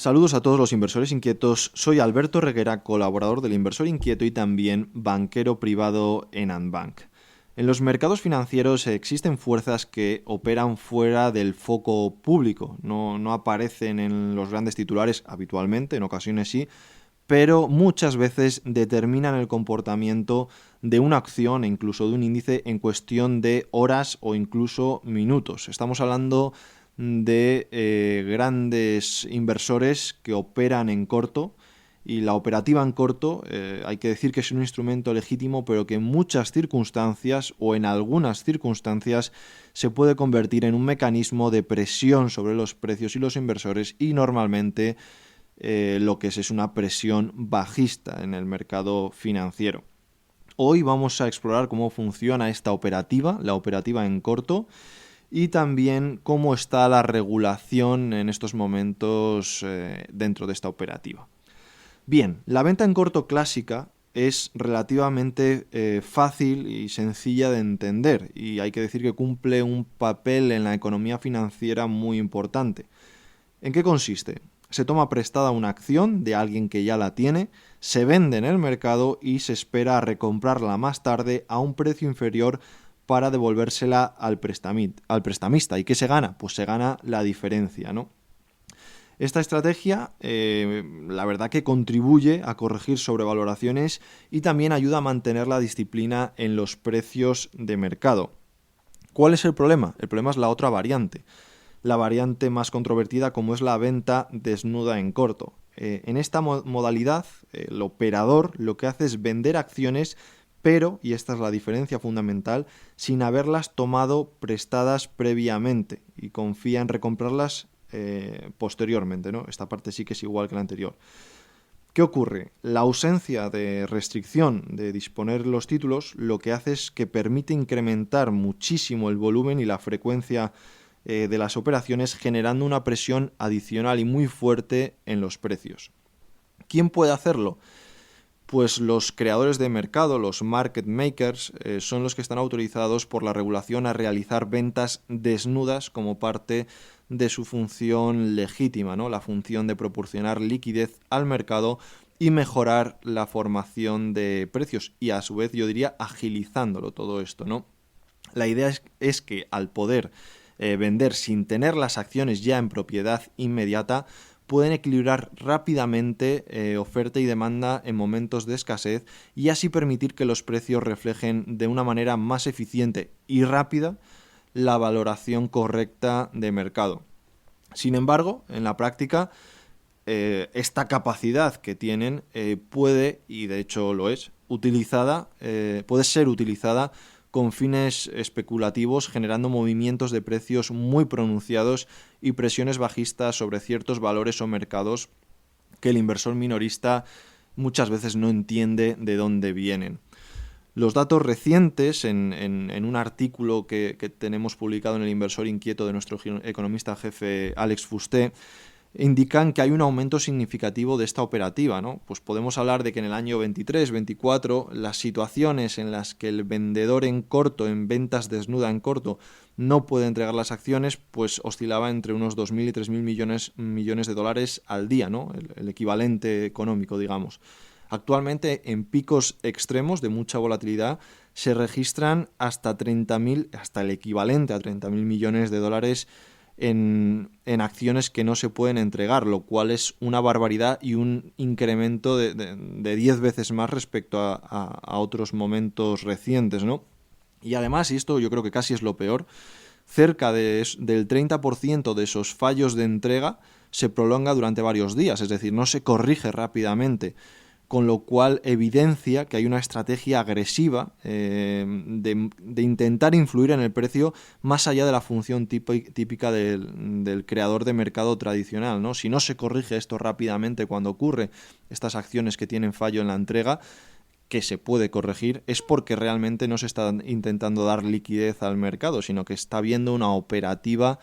Saludos a todos los inversores inquietos. Soy Alberto Reguera, colaborador del Inversor Inquieto y también banquero privado en Andbank. En los mercados financieros existen fuerzas que operan fuera del foco público. No aparecen en los grandes titulares habitualmente, en ocasiones sí, pero muchas veces determinan el comportamiento de una acción e incluso de un índice en cuestión de horas o incluso minutos. Estamos hablando de grandes inversores que operan en corto, y la operativa en corto hay que decir que es un instrumento legítimo, pero que en muchas circunstancias o en algunas circunstancias se puede convertir en un mecanismo de presión sobre los precios y los inversores, y normalmente lo que es una presión bajista en el mercado financiero. Hoy vamos a explorar cómo funciona esta operativa, la operativa en corto, y también cómo está la regulación en estos momentos dentro de esta operativa. Bien, la venta en corto clásica es relativamente fácil y sencilla de entender, y hay que decir que cumple un papel en la economía financiera muy importante. ¿En qué consiste? Se toma prestada una acción de alguien que ya la tiene, se vende en el mercado y se espera a recomprarla más tarde a un precio inferior para devolvérsela al prestamista. ¿Y qué se gana? Pues se gana la diferencia, ¿no? Esta estrategia, la verdad que contribuye a corregir sobrevaloraciones y también ayuda a mantener la disciplina en los precios de mercado. ¿Cuál es el problema? El problema es la otra variante, la variante más controvertida, como es la venta desnuda en corto. En esta modalidad, el operador lo que hace es vender acciones, pero, y esta es la diferencia fundamental, sin haberlas tomado prestadas previamente, y confía en recomprarlas posteriormente, ¿no? Esta parte sí que es igual que la anterior. ¿Qué ocurre? La ausencia de restricción de disponer los títulos lo que hace es que permite incrementar muchísimo el volumen y la frecuencia de las operaciones, generando una presión adicional y muy fuerte en los precios. ¿Quién puede hacerlo? Pues los creadores de mercado, los market makers, son los que están autorizados por la regulación a realizar ventas desnudas como parte de su función legítima, ¿no? La función de proporcionar liquidez al mercado y mejorar la formación de precios, y a su vez yo diría agilizándolo todo esto, ¿no? La idea es que al poder vender sin tener las acciones ya en propiedad inmediata, pueden equilibrar rápidamente oferta y demanda en momentos de escasez, y así permitir que los precios reflejen de una manera más eficiente y rápida la valoración correcta de mercado. Sin embargo, en la práctica, esta capacidad que tienen puede, y de hecho lo es, puede ser utilizada con fines especulativos, generando movimientos de precios muy pronunciados y presiones bajistas sobre ciertos valores o mercados que el inversor minorista muchas veces no entiende de dónde vienen. Los datos recientes, en un artículo que tenemos publicado en el Inversor Inquieto de nuestro economista jefe Alex Fusté, indican que hay un aumento significativo de esta operativa, ¿no? Pues podemos hablar de que en el año 23-24 las situaciones en las que el vendedor en corto, en ventas desnuda en corto, no puede entregar las acciones, pues oscilaba entre unos 2.000 y 3.000 millones de dólares al día, ¿no? El equivalente económico, digamos. Actualmente, en picos extremos de mucha volatilidad, se registran hasta el equivalente a 30.000 millones de dólares en acciones que no se pueden entregar, lo cual es una barbaridad y un incremento de 10 veces más respecto a otros momentos recientes, ¿no? Y además, y esto yo creo que casi es lo peor, cerca del 30% de esos fallos de entrega se prolonga durante varios días, es decir, no se corrige rápidamente, con lo cual evidencia que hay una estrategia agresiva de intentar influir en el precio más allá de la función típica del creador de mercado tradicional, ¿no? Si no se corrige esto rápidamente cuando ocurre estas acciones que tienen fallo en la entrega, que se puede corregir, es porque realmente no se está intentando dar liquidez al mercado, sino que está habiendo una operativa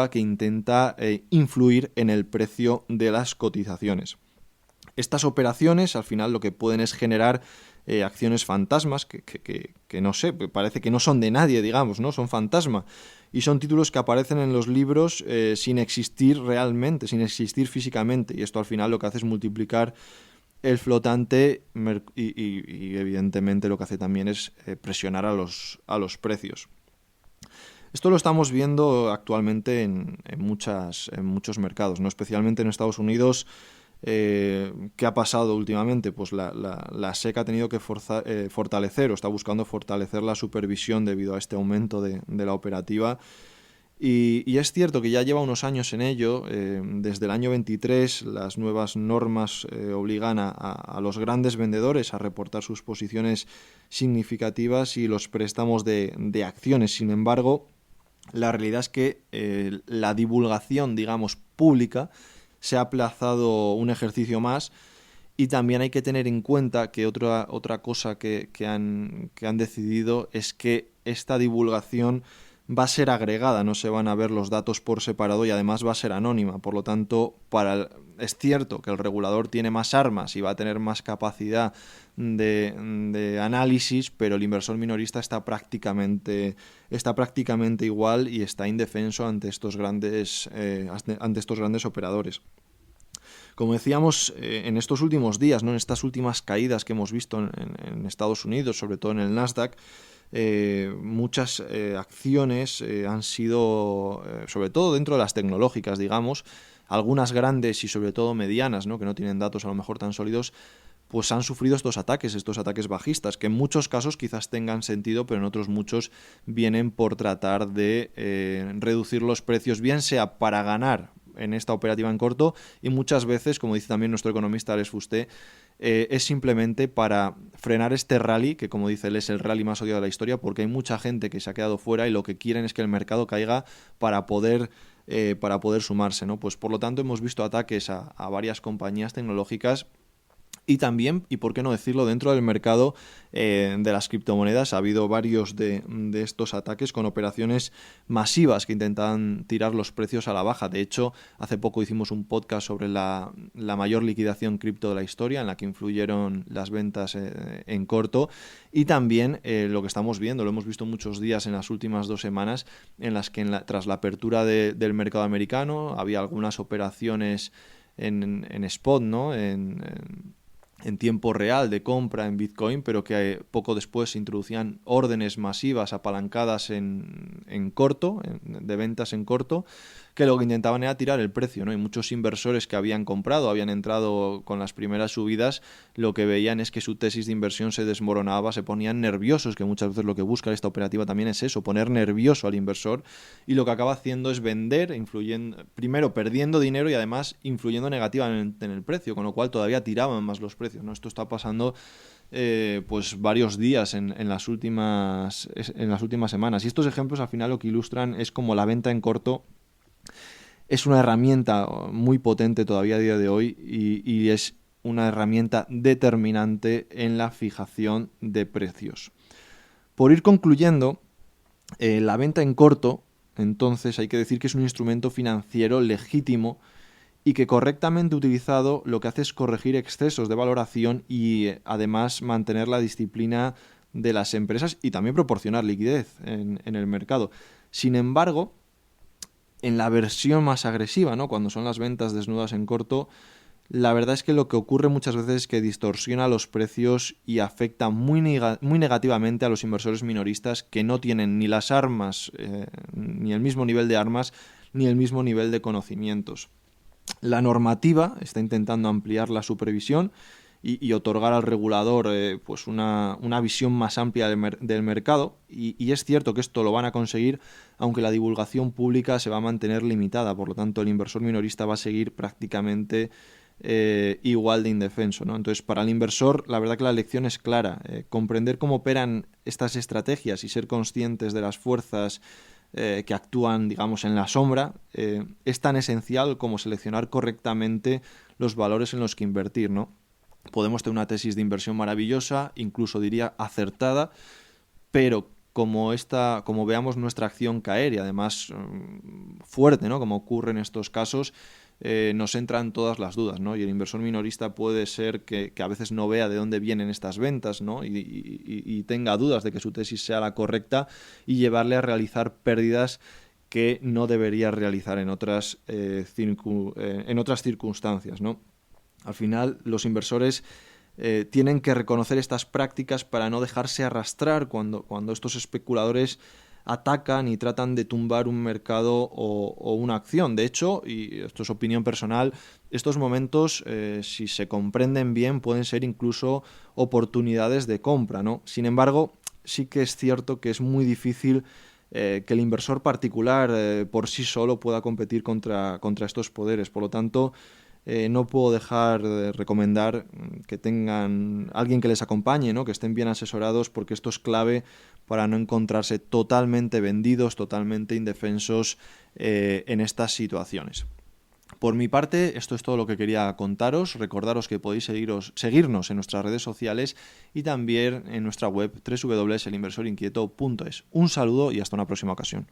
que intenta influir en el precio de las cotizaciones. Estas operaciones al final lo que pueden es generar acciones fantasmas que no sé, parece que no son de nadie, digamos, ¿no? Son fantasma. Y son títulos que aparecen en los libros sin existir realmente, sin existir físicamente. Y esto al final lo que hace es multiplicar el flotante y evidentemente lo que hace también es presionar a los precios. Esto lo estamos viendo actualmente en muchos mercados, ¿no? Especialmente en Estados Unidos. ¿Qué ha pasado últimamente? Pues la SEC ha tenido que fortalecer o está buscando fortalecer la supervisión debido a este aumento de la operativa. Y es cierto que ya lleva unos años en ello. Desde el año 23 las nuevas normas obligan a los grandes vendedores a reportar sus posiciones significativas y los préstamos de acciones. Sin embargo, la realidad es que la divulgación, digamos, pública se ha aplazado un ejercicio más. Y también hay que tener en cuenta que otra cosa que han decidido es que esta divulgación va a ser agregada, no se van a ver los datos por separado y además va a ser anónima. Por lo tanto, es cierto que el regulador tiene más armas y va a tener más capacidad de análisis, pero el inversor minorista está prácticamente igual y está indefenso ante estos grandes operadores. Como decíamos, en estos últimos días, ¿no? En estas últimas caídas que hemos visto en Estados Unidos, sobre todo en el Nasdaq, muchas acciones han sido, sobre todo dentro de las tecnológicas, digamos, algunas grandes y sobre todo medianas, ¿no? Que no tienen datos a lo mejor tan sólidos, pues han sufrido estos ataques bajistas, que en muchos casos quizás tengan sentido, pero en otros muchos vienen por tratar de reducir los precios, bien sea para ganar en esta operativa en corto y muchas veces, como dice también nuestro economista Alex Fusté, es simplemente para frenar este rally, que como dice él es el rally más odiado de la historia, porque hay mucha gente que se ha quedado fuera y lo que quieren es que el mercado caiga para poder sumarse, ¿no? Pues por lo tanto hemos visto ataques a varias compañías tecnológicas. Y también, y por qué no decirlo, dentro del mercado de las criptomonedas ha habido varios de estos ataques con operaciones masivas que intentaban tirar los precios a la baja. De hecho, hace poco hicimos un podcast sobre la mayor liquidación cripto de la historia, en la que influyeron las ventas en corto. Y también lo que estamos viendo, lo hemos visto muchos días en las últimas 2 semanas, en las que tras la apertura del mercado americano había algunas operaciones en spot, ¿no? En tiempo real de compra en Bitcoin, pero que poco después se introducían órdenes masivas apalancadas en corto, de ventas en corto, que lo que intentaban era tirar el precio, ¿no? Y muchos inversores que habían entrado con las primeras subidas, lo que veían es que su tesis de inversión se desmoronaba, se ponían nerviosos, que muchas veces lo que busca esta operativa también es eso, poner nervioso al inversor, y lo que acaba haciendo es vender, primero perdiendo dinero y además influyendo negativamente en el precio, con lo cual todavía tiraban más los precios, ¿no? Esto está pasando pues varios días en las últimas semanas. Y estos ejemplos al final lo que ilustran es como la venta en corto es una herramienta muy potente todavía a día de hoy y es una herramienta determinante en la fijación de precios. Por ir concluyendo, la venta en corto, entonces hay que decir que es un instrumento financiero legítimo y que correctamente utilizado lo que hace es corregir excesos de valoración y además mantener la disciplina de las empresas y también proporcionar liquidez en el mercado. Sin embargo, en la versión más agresiva, ¿no? Cuando son las ventas desnudas en corto, la verdad es que lo que ocurre muchas veces es que distorsiona los precios y afecta muy negativamente a los inversores minoristas que no tienen ni las armas, ni el mismo nivel de armas, ni el mismo nivel de conocimientos. La normativa está intentando ampliar la supervisión y otorgar al regulador pues una visión más amplia del mercado y es cierto que esto lo van a conseguir, aunque la divulgación pública se va a mantener limitada. Por lo tanto, el inversor minorista va a seguir prácticamente igual de indefenso, ¿no? Entonces, para el inversor, la verdad que la lección es clara. Comprender cómo operan estas estrategias y ser conscientes de las fuerzas que actúan, digamos, en la sombra, es tan esencial como seleccionar correctamente los valores en los que invertir, ¿no? Podemos tener una tesis de inversión maravillosa, incluso diría acertada, pero como veamos nuestra acción caer y además fuerte, ¿no? Como ocurre en estos casos, nos entran todas las dudas, ¿no? Y el inversor minorista puede ser que a veces no vea de dónde vienen estas ventas, ¿no? Y tenga dudas de que su tesis sea la correcta y llevarle a realizar pérdidas que no debería realizar en otras circunstancias, ¿no? Al final, los inversores tienen que reconocer estas prácticas para no dejarse arrastrar cuando estos especuladores atacan y tratan de tumbar un mercado o una acción. De hecho, y esto es opinión personal, estos momentos, si se comprenden bien, pueden ser incluso oportunidades de compra, ¿no? Sin embargo, sí que es cierto que es muy difícil que el inversor particular por sí solo pueda competir contra estos poderes. Por lo tanto, no puedo dejar de recomendar que tengan alguien que les acompañe, ¿no? Que estén bien asesorados, porque esto es clave para no encontrarse totalmente vendidos, totalmente indefensos en estas situaciones. Por mi parte, esto es todo lo que quería contaros. Recordaros que podéis seguirnos en nuestras redes sociales y también en nuestra web www.elinversorinquieto.es. Un saludo y hasta una próxima ocasión.